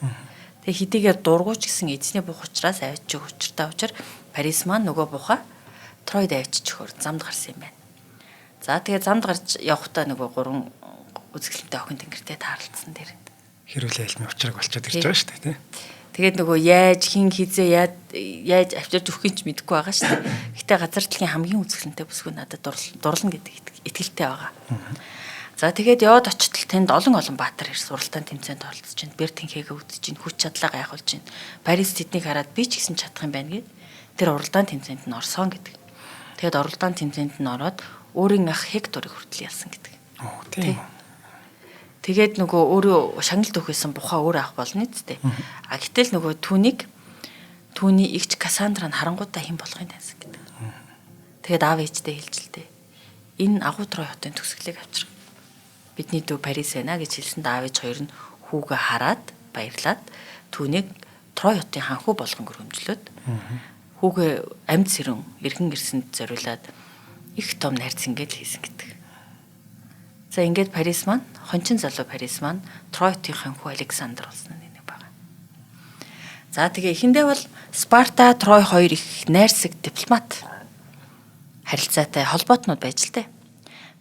Тэгээ хэдийгээр дургуйч гэсэн эзний бух учраас авчиж учиртай Парис маань нөгөө буха Тройд авчиж өгөхөөр замд гарсан юм байна. За тэгээ замд гарч явахдаа нөгөө 3 үзэсгэлэнтэй охин тэнгэртэй таарлцсан дээр. Хэрүүлээ хэлмийн учраг болчиход ирж байгаа шүү дээ, тий. Тэгээд нөгөө яаж хин хизээ яаж авчирч өгөх юм ч мэдэхгүй байгаа шүү дээ. Гэтэ газар дэлхийн хамгийн үзэсгэлэнтэй бүсгүй надад дурлна гэдэг итгэлтэй байгаа. За тэгээд яваад очтол тэнд олон баатар ирс уралдаан тэмцээнд оролцож байна. Бэр тэнхээгээ үдэж байна, хүч чадлаа гайхуулж байна. Парис тэднийг хараад би ч гэсэн чадах юм байна гэд тэр уралдаан тэмцээнд нь орсон гэдэг. Тэгээд уралдаан тэмцээнд нь ороод өөрийн ах Хекторыг хүртэл ялсан гэдэг. Оо тийм. Тэгээд нөгөө өөрөө шагналд өгөхсэн бухаа өөр авах болно үсттэй. А гэтэл нөгөө түүний игч Кассандра нь харангуудаа хэн болохыг таньсан гэдэг. Тэгээд аав ээжтэй хэлжилтэй. Энэ агуу Трой хотын төгсгөлийг авчрах. Бидний дүү Парис байна гэж хэлсэнд аав ээж хоёр нь хүүгээ хараад баярлаад түүнийг Трой хотын ханхуу болгон гөрөмжлөөд хүүгээ амьд сэрэн эргэн ирсэнд зориулаад их том найрц ингээд хийсэн гэдэг. За ингээд Парис маань хончин залуу Парис маань Тройтын ханхуу Александр болсон нэг байгаа. За тэгээ эхэндээ бол Спарта, Трой хоёр их найрсаг дипломат харилцаатай холбоотнууд байж л дээ.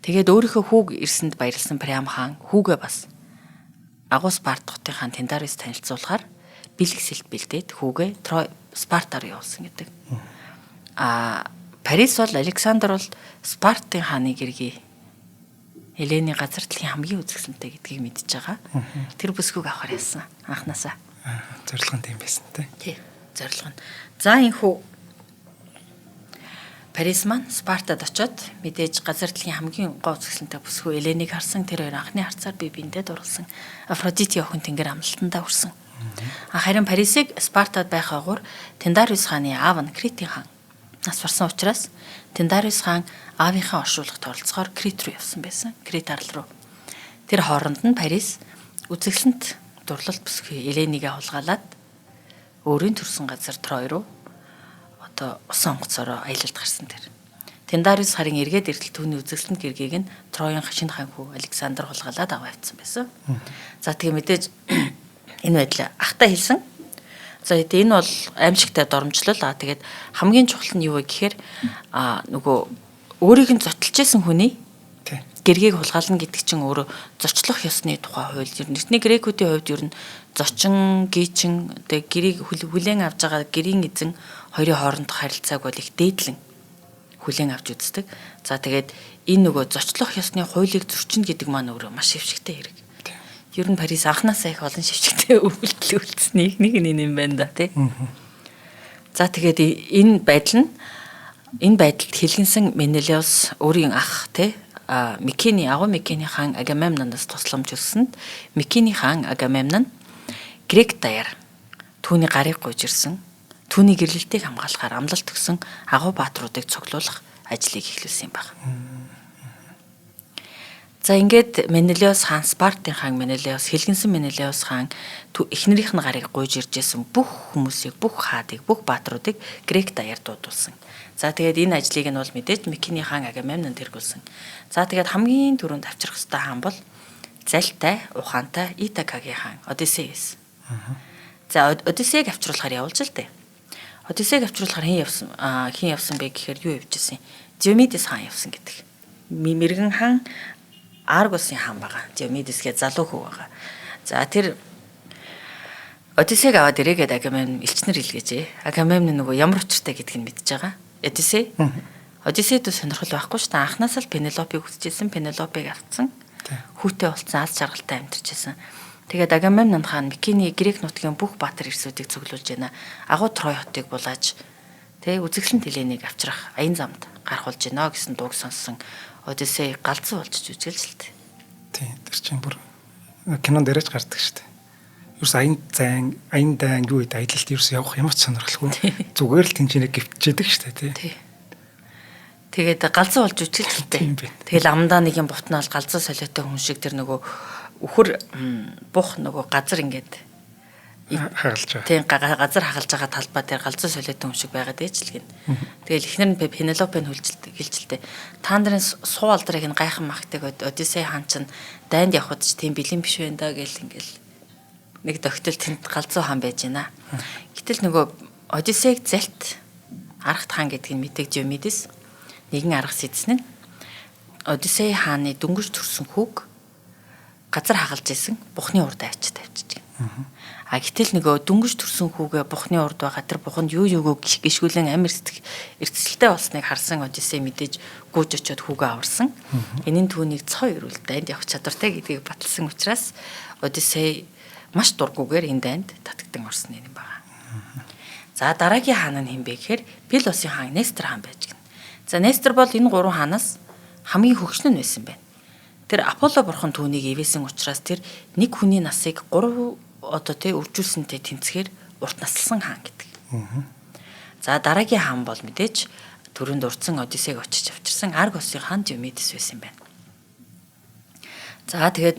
Тэгээд өөрийнхөө хүүг ирсэнд баярлсан Приам хаан хүүгээ бас агуу Спарт хотын хаан Тендариус танилцуулахаар бэлгэсэлт бэлдээд хүүгээ Трой Спартаар явуулсан гэдэг. Парис бол Александр бол Спартын хааны гэргий Елений газар дэлхийн хамгийн үзэсгэлэнтэй гэдгийг мэдж байгаа. Тэр бүсгүйг авахар яасан анханасаа. Зорилго нь тийм байсан тий. Тий, зорилго нь. За энхүү Парис маань Спартад очоод мэдээж газар дэлхийн хамгийн гоо үзэсгэлэнтэй бүсгүй Еленийг харсан. Тэр хоёр анхны харцаар бие биендээ дурлсан. Афродити охин тэнгэр амлалтандаа хүрсэн. Харин Парисыг Спартад байх агуур Тендариус хааны аав нь Критийн хаан нас барсан учраас Тендариус хаан аавынхаа оршуулгад оролцохоор Крит рүү явсан байсан. Крит арал руу. Тэр хооронд нь Парис үзэсгэлэнт дурлалт бүсгүй Еленийг авалгаалаад өөрийн төрсэн газар Трой руу одоо усан онгоцороо аялалд гарсан тэр. Тендариус харин эргээд иртэл түүний үзэсгэлэнт гэргийг нь Троийн шинэ ханхүү Александр хулгайлаад аваавцсан байсан. За тэгээ мэдээж энэ байдал ахтай хэлсэн. За энэ бол аимшигтай доромжлол. Тэгээд хамгийн чухал нь юу вэ гэхээр нөгөө өөрийг нь зотлж исэн хүний гэргийг хулгайлна гэдэг чинь өөрөө зочлох ёсны тухай хууль. Эртний грекүүдийн хувьд ер нь зочин, гийчин тэгээд гэрийг хүлээн авж байгаа гэрийн эзэн хоёрын хоорондох харилцааг бол их дээдлэн хүлээн авч үздэг. За тэгээд энэ нөгөө зочлох ёсны хуулийг зөрчинө гэдэг маань өөрөө маш хэвшигтэй хэрэг. Ер нь Парис анханасаа их олон шивчгтэй өвөлтөл үлдсэний нэг юм байна да тий. За тэгээд энэ байдалд хэлгэнсэн Менелеус өөрийн ах тий Микений хаан Агамемнанаас тусламж өгсөнд Микений хаан Агамемнан грек даяар түүний гарыг гуйж ирсэн. Түүний гэрлэлтийг хамгаалахаар амлалт өгсөн агуу баатруудыг цуглуулах ажлыг эхлүүлсэн юм байна. За ингээд Менелеус хаан Спартын хаан Менелеус хэлгэнсэн Менелеус хаан эхнэрийнх нь гарыг гуйж иржсэн бүх хүмүүсийг, бүх хаадыг, бүх баатруудыг грек даяар дуудуулсан. За тэгээд энэ ажлыг нь бол мэдээж Микений хаан Агамемнон тэргүүлсэн. За тэгээд хамгийн түрүүнд авчрах ёстой хаан бол залтай, ухаантай Итакагийн хаан Одиссей байсан. За Одиссейг авчруулахаар явуулж л дээ. Одиссейг авчруулахаар хэн явсан бэ гэхээр юу явж ирсэн? Диомедес хаан явсан гэдэг. Мэргэн хаан Аргосын хаан байгаа. Диомедес гэж залуу хүү байгаа. За тэр Одиссейг аваад ирээгээд Агамемнон элчнэр илгээжээ. Агамемнон нөгөө ямар учиртай гэдгийг мэдж байгаа. Одиссейд сонирхол байхгүй шүү дээ. Анхнаасаа л Пенелопыг хүсчихсэн, Пенелопыг авцсан. Хүүтэй болцсон, аз жаргалтай амьдарчсэн. Тэгээд Агамемнон хаан Микений грек нутгийн бүх баатар эрсүүдийг цуглуулж байна. Агуу Трой хотыг булааж Тэ үзэсгэлэн теленийг авчрах аян замд гарах болж байна гэсэн дууг сонссон Одиссей галзуу болж жүжиглэж л тээ. Тийм тэр чинь бүр кинон дээрэж гардаг шүү дээ. Юус аян дайн юу үед аялалд юус явах ямар ч сонирхолгүй. Зүгээр л тэнцэнэ гівтчихэд шүү дээ тий. Тэгээд галзуу болж үжилж л дээ. Тэгэл амдаа нэг юм бутнаал галзуу солиотой хүн шиг тэр нөгөө үхэр бух нөгөө газар ингээд хагалж байгаа. Тийм газар хагалж байгаа талбай дээр галзуу солиотой хүн шиг байгаад ээжлгэн. Тэгэл ихнэр нь Пенелопен хэлжилтэй. Та нарын суу алдрыг нь гайхан махтаг Одиссей хаан чинь дайнд явхад ч тийм бэлэн биш байна да гэл ингээл нэг догтөл тэнд галзуу хаан байж байна. Гэтэл нөгөө Одиссейг залт аргат хаан гэдгийг мэдээг Дионидис нэгэн арга сэдсэн нь Одиссей хааны дөнгөж төрсөн хүүг газар хагалж исэн бухны урд авчиж тавьчих. А гэтэл нөгөө дөнгөж төрсөн хүүгээ бухны урд байгаа тэр буханд юу юуг гიშгүүлэн амир эрсдэлтэй болсныг харсан Одиссей мэдээж гүйж очиод хүүгээ аварсан. Энийн түүнийг цоо ирүүл дайнд явах чадвартай гэдгийг баталсан учраас Одиссей маш дургүйгээр энэ дайнд татагдсан орсон юм байна. За дараагийн хаан нь хэн бэ гэхээр Пелосын хаан Нестор хаан байж гэнэ. За Нестор бол энэ гурван хаанаас хамгийн хөгшин нь байсан байна. Тэр Аполло бурхан түүнийг ивэсэн учраас тэр нэг хүний насыг 3 үржүүлсэнтэй тэнцэхээр урт наслсан хаан гэдэг. За дараагийн хаан бол мэдээж төрөнд урдсан Одиссейг очиж авчирсан Аргосын хаан Дионидис байсан байна. За тэгээд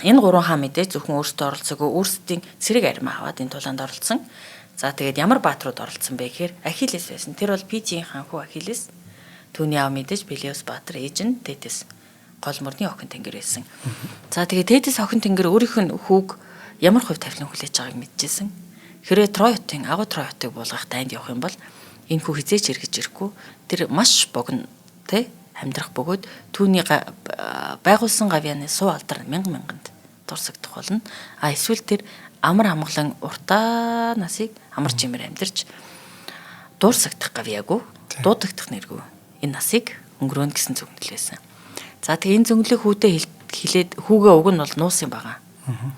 энэ гурван хаан мэдээж зөвхөн өөрсдөө оролцоогүй өөрсдийн цэрэг армаа аваад энэ тулаанд оролцсон. За тэгээд ямар бааtruуд оролцсон бэ гэхээр Ахиллес байсан. Тэр бол Пижийн хаан хүү Ахиллес. Түүний аав мэдээж Пелеус баатар ээж нь Тетис гол мөрний охин тэнгэр байсан. За тэгээд Тетис охин тэнгэр өөрийнх нь хүүг ямар хувь тавилан хүлээж байгааг мэдчихсэн. Хэрвээ Троятын агуу Троятыг буулгах дайнд явах юм бол энэ хүү хизээч эргэж ирэхгүй. Тэр маш богино тэ амьдрах бөгөөд түүний байгуулсан гавьяаны суу алдар мянганд дурсагдах болно. А эсвэл тэр амар амгалан уртаа насыг амар чимээр амьдарч дурсагдах гавьяагүй дуудагдах нэргүй энэ насыг өнгөрөөнө гэсэн зөвнөл байсан. За тэгээ энэ зөвнөлийг хүүдээ хилээд хүүгээ уг нь бол нуусан байгаа.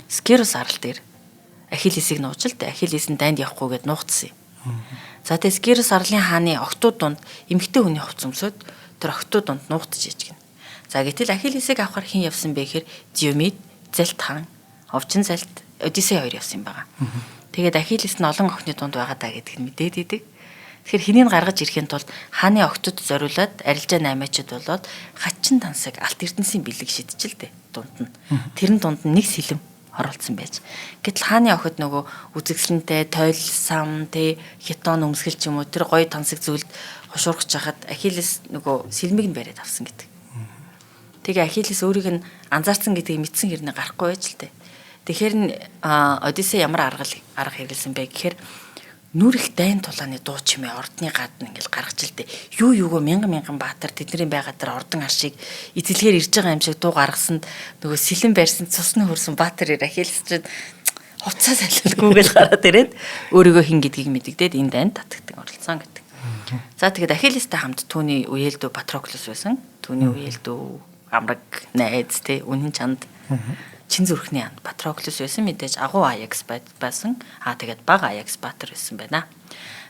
Скирос арал дээр Ахиллесийг нуужилт Ахиллес нь дайнд явахгүйгээд нуугдсан юм. За тэгээ Скирос арлын хааны охтууд донд эмэгтэй хүний хувц өмсөд тэр охтууд донд нуугдж ээж гин. За гэтэл Ахиллесийг авахар хэн явсан бэ гэхээр Диомид, Залт хаан, овчин Залт, Одиссей хоёр явсан юм байгаа. Тэгээд Ахиллес нь олон охины дунд байгаа даа гэдгийг мэдээд идэг. Тэгэхээр хэнийг гаргаж ирэхин тулд хааны охтод зориулаад арилжаа наймаачд болоод хачин тансаг алт эрдэнсийн бэлэг шидчихэлтэй дунд нь. Тэрэн дунд нь нэг сэлэм оролцсон байж. Гэтэл хааны охид нөгөө үзэгсэлэнтэй тойл сам тэ хитон өмсгөл ч юм уу тэр гоё тансаг зүйлд хушуурч хахад Ахиллес нөгөө сэлмийг нь бариад авсан гэдэг. Тэгээ Ахиллес өөрийг нь анзаарсан гэдгийг мэдсэн хэрнээ гарахгүй байж л тэ. Тэгэхээр Одиссей ямар арга хэрэгэлсэн бэ гэхээр нүрэх дайн тулааны дуу чимээ ордны гадна ингээл гаргаж илдэ. Юугөө мянган баатар тэдний байгаа тэр ордон аршийг эзэлгээр ирж байгаа юм шиг дуу гаргасанд нөгөө сэлэн барьсан цусны хөрсөн баатар ир Ахиллес чинь хувцас салхилгүйгээл гараад ирээд өөрийгөө хин гэдгийг мэдэгдээд энэ дайнд татагдсан оролцсон гэдэг. За тэгээд Ахиллестай хамт түүний үеэлдүү Патроклус байсан. Түүний үеэлдүү амраг найз тэ үнэн чанд чин зүрхний анд Патроклус байсан мэдээж агуу Аякс байсан. Тэгээд бага Аякс баатар байсан байна.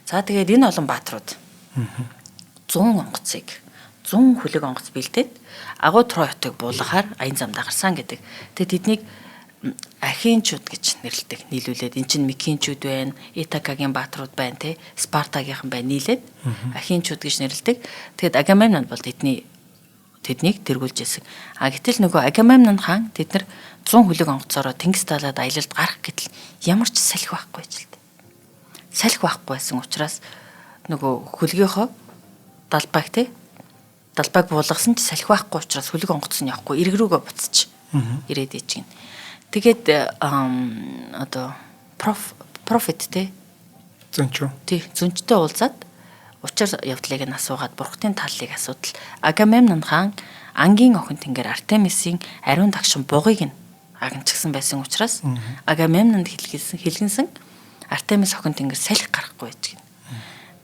За тэгээд энэ олон баатрууд 100 онгоцыг 100 хүлэг онгоц бэлдээд агуу Троятыг буулгахаар аян замд гарсан гэдэг. Тэгээд тэднийг Ахинчууд гэж нэрлэдэг. Нийлүүлээд эн чинь Микинчууд байна, Итакагийн баатрууд байна те, Спартагийнхан байна нийлээд Ахинчууд гэж нэрлэдэг. Тэгээд Агамемнон бол тэднийг тэргүүлж ирсэн. Гэтэл нөгөө Агамемнон хаан тэд нар 100 хүлэг онгоцороо тэнгис талаад аялалд гарах гэтэл ямар ч салхи байхгүй байж л дээ. Салхи байхгүй байсан учраас нөгөө хөлгийнхөө далбайг буулгасан ч салхи байхгүй учраас хүлэг онгоц нь явахгүй эрг рүүгээ буцаж ирээд ээж гин. Тэгээд профит те зөнчтэй уулзаад учир явдлыг нь асуугаад бурхтын таллыг асуудал Агамемнон хаан ангийн охин тэнгэр Артемисийн ариун дагшин бугыг нь агнчихсан байсан учраас Агамемнонд хэлгэнсэн Артемис охин тэнгэр салхи гарахгүй байж гин.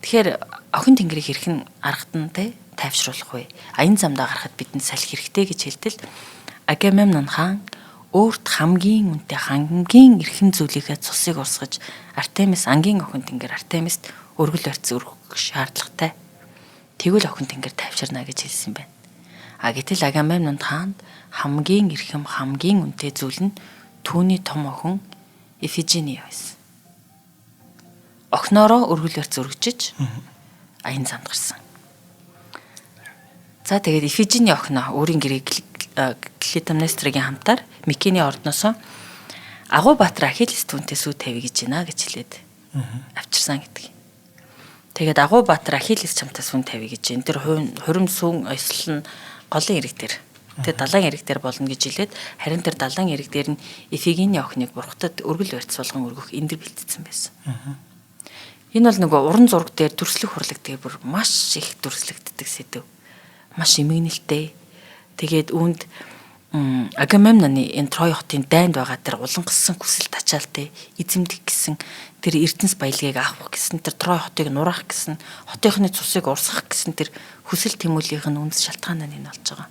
Тэгэхээр охин тэнгэрийг хэрхэн аргад нь те тайвшруулах вэ? Аян замдаа гарахад бидэнд салхи хэрэгтэй гэж хэлтэл Агамемнон хаан өөрт хамгийн үнэтэй хамгийн эрхэм зүйлийнхээ цусыг урсгаж Артемис ангийн охин тэнгэр Артемист өргөл барьц өргөх шаардлагатай. Тэгвэл охин тэнгэр тайвширна гэж хэлсэн байна. Гэтэл Агамемнон хаанд хамгийн эрхэм хамгийн үнэтэй зүйл нь түүний том охин Ифижини байсан. Охноороо өргөл барьц өргөжж аян замд гарсан. За тэгээд Ифижини охиноо өөрийн гэрийг Клитемнестрагийн хамтаар Микений ордноосоо агуу баатар Ахиллес түүнтэй сүү тавь гэж байна гэж хэлээд авчирсан гэдэг. Тэгээд агуу баатар Ахиллес чамтай сүүн тавь гэж энэ тэр хурим сүүн өсөл нь голын эрэг дээр. Тэгээд далайн эрэг дээр болно гэж хэлээд харин тэр далайн эрэг дээр нь Ифигений охиныг бурхтад өргөл барьц болгон өргөх эндэр бэлдсэн байсан. Энэ бол нөгөө уран зураг дээр дүрслэх хурлаг дээр бүр маш их дүрслэгддэг сэдв. Маш эмгэнэлтэй. Тэгээд үүнд Агамемноны энэ Трой хотын дайнд байгаа тэр улангассан хүсэл тачаалтай эзэмдэх гэсэн тэр эрдэнэс баялагийг авах гэсэн тэр Трой хотыг нураах гэсэн хотынхны цусыг урсгах гэсэн тэр хүсэл тэмүүлийнх нь үндэс шалтгаан нь энэ болж байгаа.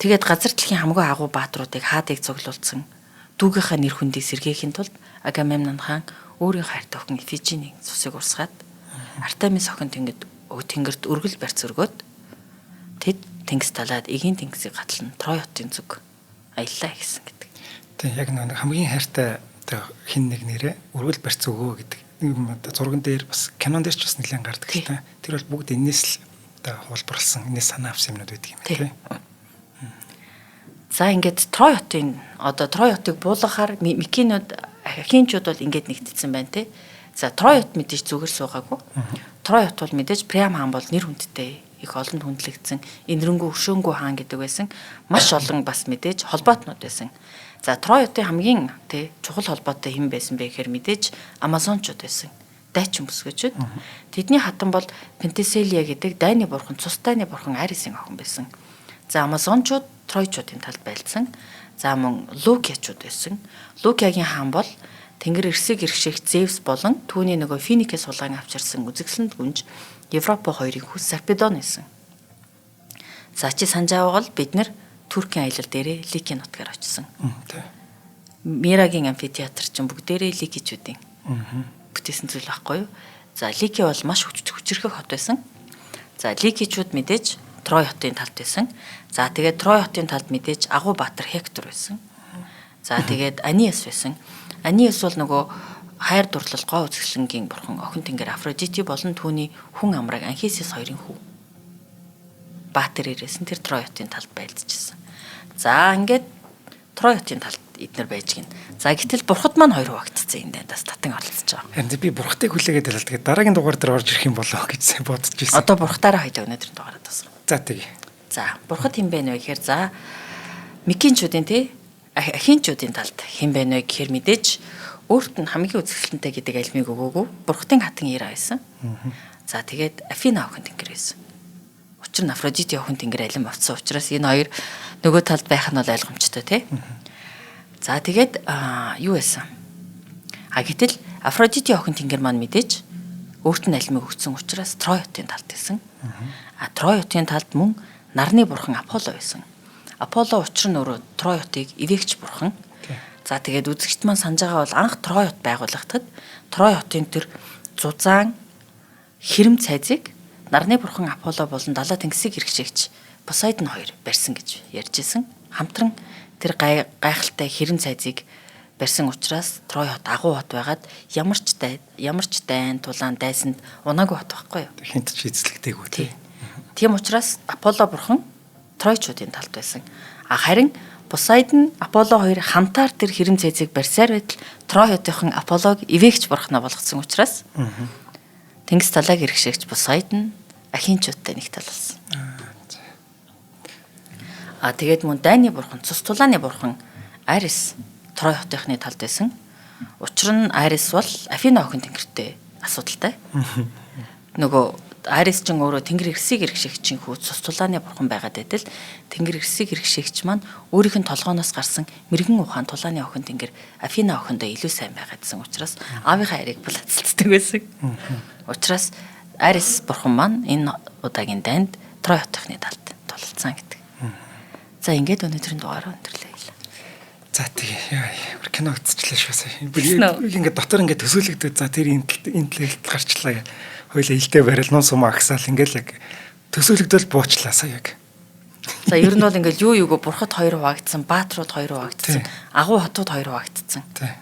Тэгээд газар дэлхийн хамгийн агуу баатруудыг хаадыг цуглуулсан дүүгийнхаа нэр хүндийг сэргээхийн тулд Агамемнон хаан өөрийн хайртай охин Ифижиний цусыг урсгаад Артемис охин тэнгэрт өргөл барьц өргөөд тэд тэнгис талаад эгийн тэнгисийг гатлан Трой хотын зүг аяллаа гэсэн гэдэг. Тийм яг нэг хамгийн хайртай хин нэг нэрээ өргөл барьц өгөө гэдэг. Зурган дээр бас кинон дээр ч бас нэлээд гардаг л та. Тэр бол бүгд энэс л хулбарлсан, энэс санаа авсан юмнууд байдаг юм тийм. За ингээд Трой хотыг буулгахаар Микенууд ахинчууд бол ингээд нэгтдсэн байна те. За Трой хот мэдээж зүгээр суугаагүй. Трой хот бол мэдээж Приам хаан бол нэр хүндтэй их олон хүндлэгдсэн энэрэнгүй өшөөнгүү хаан гэдэг байсан. Маш олон бас мэдээж холбоотнууд байсан. За Трой хотын хамгийн чухал холбоотой хэн байсан бэ гэхээр мэдээж Амазончууд байсан. Дайчин бүсгүйчүүд. Тэдний хатан бол Пентеселия гэдэг дайны бурхан, цус дайны бурхан Арисын охин байсан. За Амазончууд Тройчуудын талд байлцсан. За мөн Лукиачууд байсан. Лукиагийн хаан бол Тэнгэр эрсэг эрхшигч Зевс болон түүний нөгөө Финикээс сулгаан авчирсан үзэгсэлэнд гүнж Европ хоёрын хүс Сарпедон байсан. За чи санаж байгаа бол бид нэр Туркийн аялал дээрээ Ликийн нутгаар очсон. Мирагийн амфитеатр чинь бүгдээрээ Ликичүүдийн бүтээсэн зүйл байхгүй юу? За Лики бол маш хүчирхэг хот байсан. За Ликичүүд мэдээж Трой хотын талд байсан. За тэгээд Трой хотын талд мэдээж агуу баатар Хектор байсан. За тэгээд Аниас байсан. Аниас бол нөгөө хайр дурлал гоо үзэсгэлэнгийн бурхан охин тэнгэр Афродити болон түүний хүн амраг Анхисис хоёрын хүү. Баатар ирээсэн тэр Трой хотын талд байлдчихсан. За ингээд Трой хотын талд эднэр байж гин. За гэтэл бурхад маань хоёр хуваагдсан энэ даас татан оролцож байгаа. Харин би бурхтыг хүлээгээд байлаа. Тэгээд дараагийн дугаар дээр орж ирэх юм болоо гэж бодож ирсэн. Одоо бурхтаараа хаяа өнөөдрийн дугаараа тасна. За тэгье. За бурхад хэн бэ нэ гэхээр за Микенчүүдийн ахинчүүдийн талд хэн бэ нэ гэхээр мэдээж өөрт нь хамгийн үзэсгэлэнтэй гэдэг альмыг өгөөгүй бурхтын хатан Ира байсан. За тэгээд Афина охин тэнгэр байсан. Учир нь Афродити охин тэнгэр алим авцсан учраас энэ хоёр нөгөө талд байх нь бол ойлгомжтой тий. За тэгээд юу байсан? Гэтэл Афродити охин тэнгэр маань мэдээж өөрт нь алимыг өгсөн учраас Трой хотын талд байсан. Трой хотын талд мөн нарны бурхан Аполло байсан. Аполло учир нь өөрөө Трой хотыг эвээгч бурхан. За тэгээд үзэгчд маань санаж байгаа бол анх Трой хот байгуулагдахад Трой хотын тэр зузаан хэрэм цайзыг нарны бурхан Аполло болон далаа тэнгисийг хэрэгшээгч Посейдон хоёр барьсан гэж ярьжсэн. Хамтран тэр гайхалтай хэрэм цайзыг барьсан учраас Трой хот агуу хот байгаад ямар ч дайн тулаан дайсанд унаагүй хот байхгүй юу? Хинт ч эзлэгдээгүй тий. Тийм учраас Аполло бурхан Тройчуудын талд байсан. Харин Посейдон Аполло хоёр хамтаар тэр хэрэм цайзыг барьсаар байтал Трой хотынхан Аполлог эвээгч бурхнаа болгосон учраас тэнгис талааг хэрэгшээгч Посейдон ахинчуудтай нэг тал болсон. Тэгээд мөн дайны бурхан, цус тулааны бурхан Арис Трой хотынхны талд байсан. Учир нь Арис бол Афина охин тэнгэртэй асуудалтай. Нөгөө Арис ч өөрөө тэнгэр эрсийг хэрэгшээгчийн хүү цус тулааны бурхан байгаад байтал тэнгэр эрсийг хэрэгшээгч маань өөрийнх нь толгооноос гарсан мэрэгэн ухаан тулааны охин тэнгэр Афина охиндоо илүү сайн байгаадсан учраас аавынхаа хайрыг булаацдаг байсан. Учраас Арис бурхан маань энэ удаагийн дайнд Трой хотынхны талд тулалцсан гэдэг. За ингээд өнөөдрийн дугаараа өндөрлөе. За тий кино үзчихлээ шүүсээ. Ингээд дотор ингээд төсөөлөгдөд за тэр интеллект гарчлаа. Хойлоо илдээ барил нуун сум агсаал ингээд яг төсөөлөгдөл буучлаа сая яг. За ер нь бол ингээд юу юуг бурхад хоёр хуваагдсан, баатрууд хоёр хуваагдсан, агуу хотууд хоёр хуваагдсан. Тий.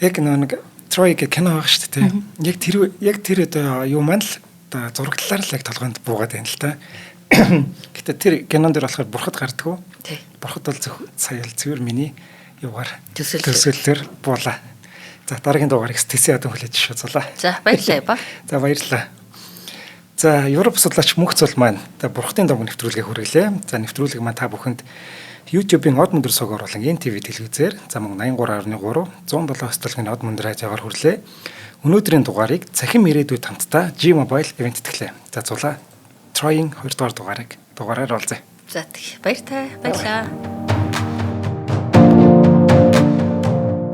Яг нэг Трой гэх кино байгаа шүү дээ. Яг тэр юу маань л зурагдлаар л яг толгойд буугаад байна л та. Гэтэ тэр кинон дээр болохоор бурхад гардггүй. Тий. Бурхад бол сая л зөвөр миний юугаар төсөөллөөр буулаа. За дараагийн дугаарыг тэсээ ядан хүлээж шуцлаа. За баярлалаа ба. За баярлалаа. За Европ судлаач мөнх цул маань бурхтын дом нэвтрүүлгээ хүргэлээ. За нэвтрүүлэг маань та бүхэнд YouTube-ийн Од мөндөр сог оруулан NTV телевизээр замун 83.3 107 столгийн Од мөндөр радиогоор хүрлээ. Өнөөдрийн дугаарыг цахим ирээдүйд хамтдаа G-Mobile ивент тэтгэлээ. За зулаа Trying 2 дугаар дугаараар олзъя. За баяр таа. Баярлалаа.